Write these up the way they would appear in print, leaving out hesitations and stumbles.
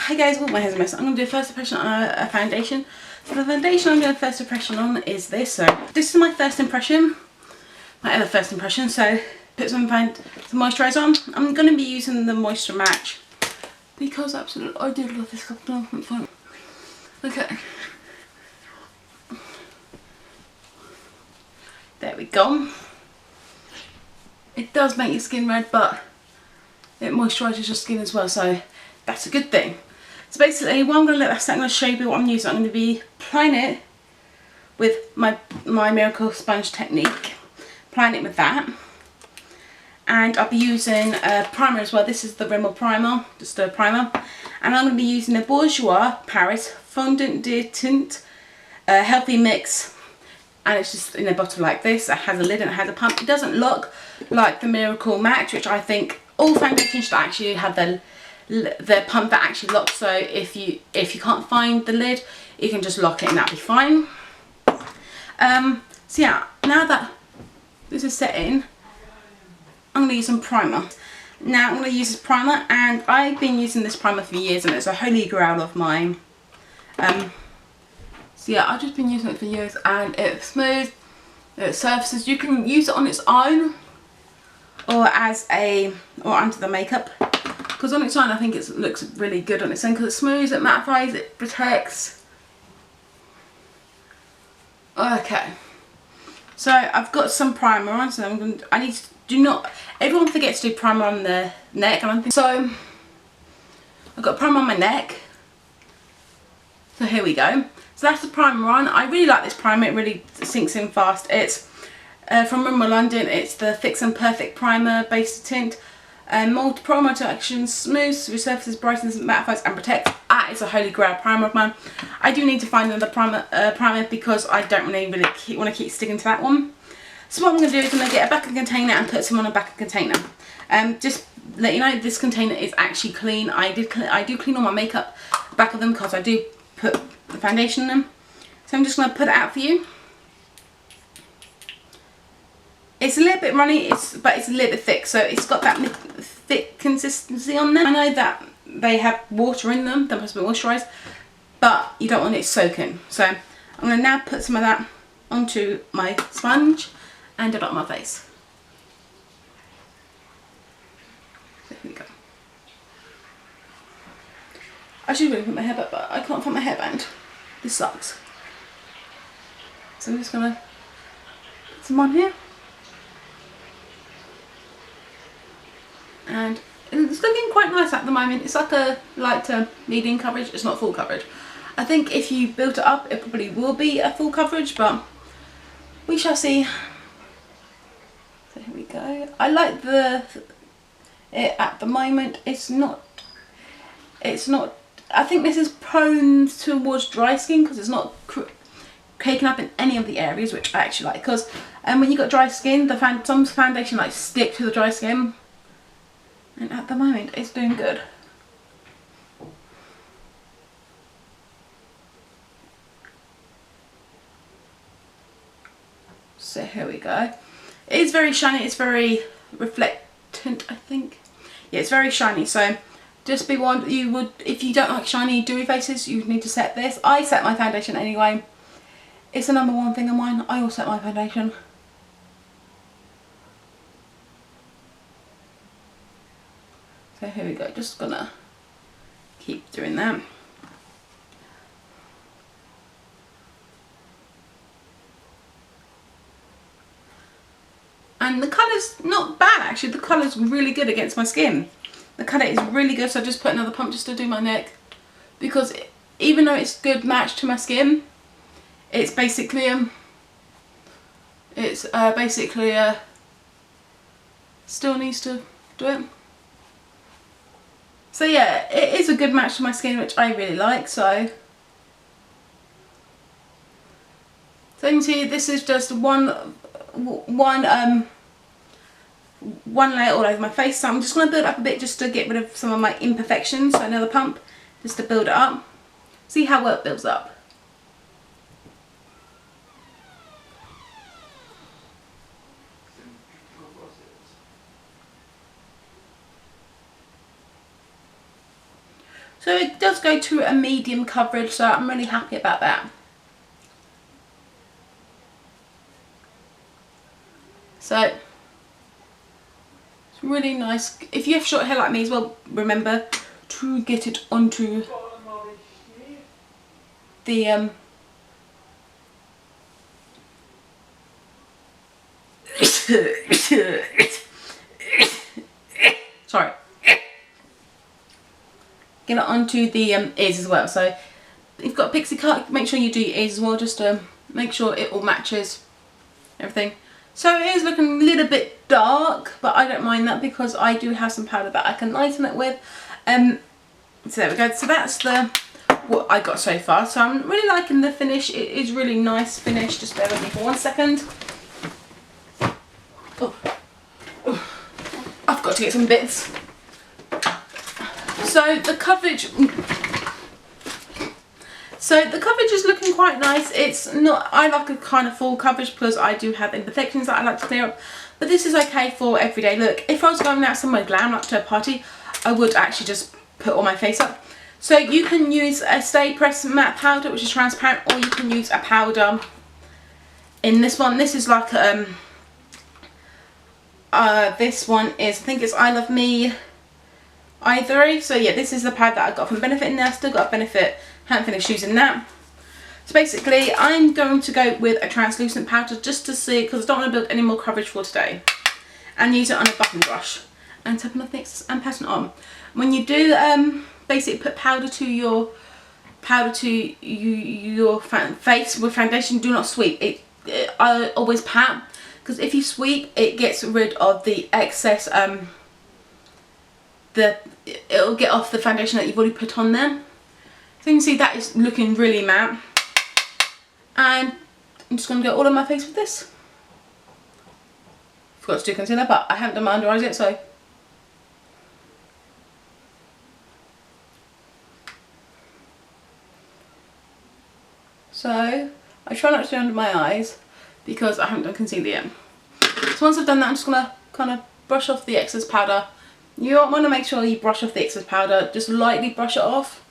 Hi guys, well, my hair's a mess. I'm going to do a first impression on a foundation. So the foundation I'm doing a first impression on is this. So this is my first impression, my other first impression. So put some moisturiser on. I'm going to be using the Moisture Match because absolutely I do love this stuff. Okay. There we go. It does make your skin red, but it moisturises your skin as well, so that's a good thing. So basically, what I'm going to let that set, I'm going to show you what I'm using. I'm going to be applying it with my Miracle Sponge technique. Applying it with that. And I'll be using a primer as well. This is the Rimmel primer, just a primer. And I'm going to be using a Bourjois Paris Fondant de Teint Healthy Mix. And it's just in a bottle like this. It has a lid and it has a pump. It doesn't look like the Miracle Match, which I think all foundations should actually have the pump that actually locks. So if you can't find the lid, you can just lock it and that'll be fine. So yeah, now that this is set in, I'm going to use some primer. Now I'm going to use this primer, and I've been using this primer for years and it's a holy grail of mine. So yeah, I've just been using it for years and it's smooth, it surfaces. You can use it on its own or under the makeup. Because on its own I think it looks really good on its own because it smooths, it mattifies, it protects. Okay. So I've got some primer on, so everyone forgets to do primer on the neck, and I think so. I've got primer on my neck. So here we go. So that's the primer on. I really like this primer, it really sinks in fast. It's from Rimmel London, it's the Fix and Perfect Primer Base Tint. Primer to action, smooths, resurfaces, brightens, mattifies and protects. That is a holy grail primer of mine. I do need to find another primer because I don't really want to keep sticking to that one. So what I'm going to do is I'm going to get a backing container and put some on a backing container. Just let you know, this container is actually clean. I do clean all my makeup back of them because I do put the foundation in them. So I'm just going to put it out for you. It's a little bit runny, but it's a little bit thick, so it's got that thick consistency on there. I know that they have water in them, they must be moisturised, but you don't want it soaking. So I'm going to now put some of that onto my sponge and dab it on my face. So here we go. I should really put my hair back, but I can't find my hairband. This sucks. So I'm just going to put some on here. And it's looking quite nice at the moment. It's like a light to medium coverage. It's not full coverage. I think if you build it up, it probably will be a full coverage, but we shall see. So here we go. I like it at the moment. It's not. I think this is prone towards dry skin because it's not caking up in any of the areas, which I actually like. Because when you got dry skin, some foundation like stick to the dry skin. And at the moment, it's doing good. So here we go. It is very shiny. It's very reflectant, I think. Yeah, it's very shiny. So just be warned, if you don't like shiny, dewy faces, you would need to set this. I set my foundation anyway. It's the #1 thing of mine. I will set my foundation. So here we go, just gonna keep doing that. And the colour's not bad actually, the colour's really good against my skin. The colour is really good, so I just put another pump just to do my neck. Because even though it's a good match to my skin, it's basically still needs to do it. So yeah, it is a good match to my skin, which I really like. So you can see this is just one layer all over my face. So I'm just going to build up a bit just to get rid of some of my imperfections. So another pump just to build it up. See how well it builds up. So it does go to a medium coverage, so I'm really happy about that. So it's really nice. If you have short hair like me as well, remember to get it onto the sorry, get it onto the ears as well. So if you've got a pixie cut, make sure you do your ears as well, just to make sure it all matches everything. So it is looking a little bit dark, but I don't mind that because I do have some powder that I can lighten it with. So there we go. So that's what I got so far. So I'm really liking the finish. It is really nice finish. Just bear with me for 1 second. Oh. I've got to get some bits. So the coverage is looking quite nice. It's not, I like a kind of full coverage because I do have imperfections that I like to clear up, but this is okay for everyday look. If I was going out somewhere glam, like to a party, I would actually just put all my face up. So you can use a Stay Press matte powder, which is transparent, or you can use a powder in this one. This is like this one is, I think it's I Love Me Ivory. So yeah, this is the pad that I got from Benefit in there. I still got a Benefit hand finish using that. So basically I'm going to go with a translucent powder just to see, because I don't want to build any more coverage for today, and use it on a button brush and tap on the things and pass it on. When you do basically put powder to your face with foundation, do not sweep. I always pat, because if you sweep it gets rid of the excess it'll get off the foundation that you've already put on there. So you can see that is looking really matte, and I'm just going to go all on my face with this. Forgot to do concealer, but I haven't done my under eyes yet, so I try not to do under my eyes because I haven't done concealer yet. So once I've done that, I'm just going to kind of brush off the excess powder. You want to make sure you brush off the excess powder, just lightly brush it off.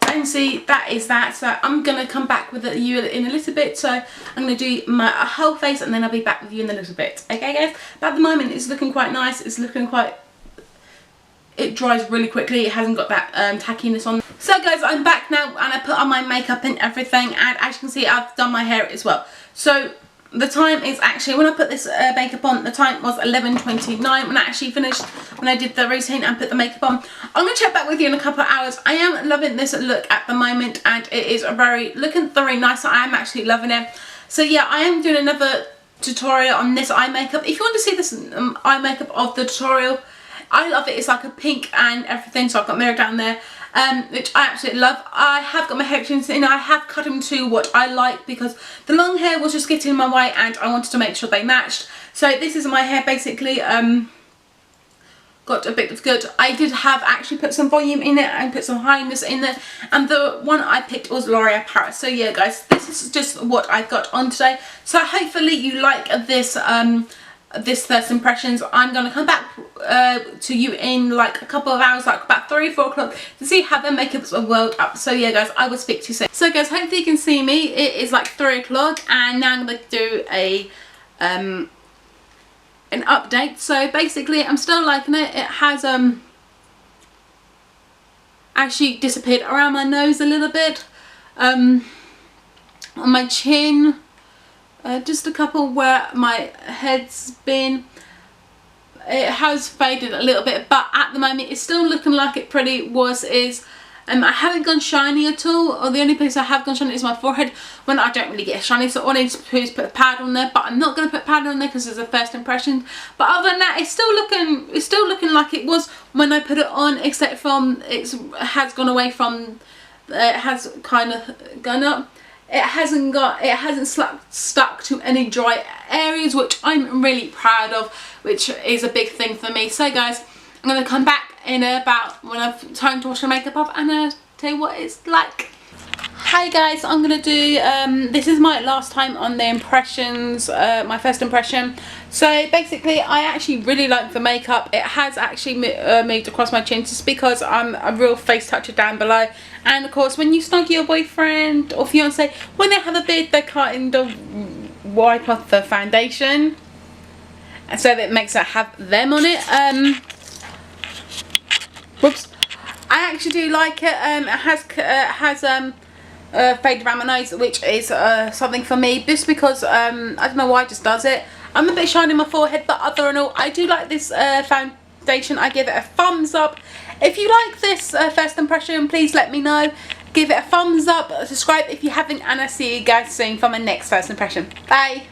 And see, that is that. So I'm going to come back with you in a little bit. So I'm going to do my whole face and then I'll be back with you in a little bit. Okay guys, but at the moment it's looking quite nice. It's looking quite, it dries really quickly. It hasn't got that tackiness on. So guys, I'm back now and I put on my makeup and everything, and as you can see I've done my hair as well. So the time is actually, when I put this makeup on, the time was 11:29 when I actually finished, when I did the routine and put the makeup on. I'm going to check back with you in a couple of hours. I am loving this look at the moment, and it is looking very nice. I am actually loving it. So yeah, I am doing another tutorial on this eye makeup. If you want to see this eye makeup of the tutorial, I love it. It's like a pink and everything, so I've got mirror down there, which I absolutely love. I have got my hair extensions in. I have cut them to what I like because the long hair was just getting in my way and I wanted to make sure they matched. So this is my hair basically. Got a bit of good. I did have actually put some volume in it and put some highness in it, and the one I picked was L'Oreal Paris. So yeah guys, this is just what I've got on today. So hopefully you like this this first impressions. I'm going to come back to you in like a couple of hours, like about 3 or 4 o'clock, to see how the makeup's worked up. So yeah guys, I will speak to you soon. So guys, hopefully you can see me. It is like 3 o'clock and now I'm going to do an update. So basically I'm still liking it. It has actually disappeared around my nose a little bit, on my chin, just a couple where my head's been. It has faded a little bit, but at the moment it's still looking like it pretty is. I haven't gone shiny at all, or the only place I have gone shiny is my forehead when I don't really get shiny, so all I need to do is put powder on there, but I'm not going to put powder on there because it's a first impression. But other than that, it's still looking like it was when I put it on, except from it has gone away from, it has kind of gone up. It hasn't stuck to any dry areas, which I'm really proud of, which is a big thing for me. So guys, I'm going to come back in about when I've time to wash the makeup off and tell you what it's like. Hey guys, I'm going to do, this is my last time on the impressions, my first impression. So basically I actually really like the makeup. It has actually moved across my chin just because I'm a real face toucher down below. And of course when you snuggle your boyfriend or fiance, when they have a beard, they kind of wipe off the foundation. And so that makes it have them on it. Whoops. I actually do like it. It has fade around my nose, which is something for me, just because I don't know why it just does it. I'm a bit shiny on my forehead, but other than all, I do like this foundation. I give it a thumbs up. If you like this first impression, please let me know. Give it a thumbs up, subscribe if you haven't, and I'll see you guys soon for my next first impression. Bye.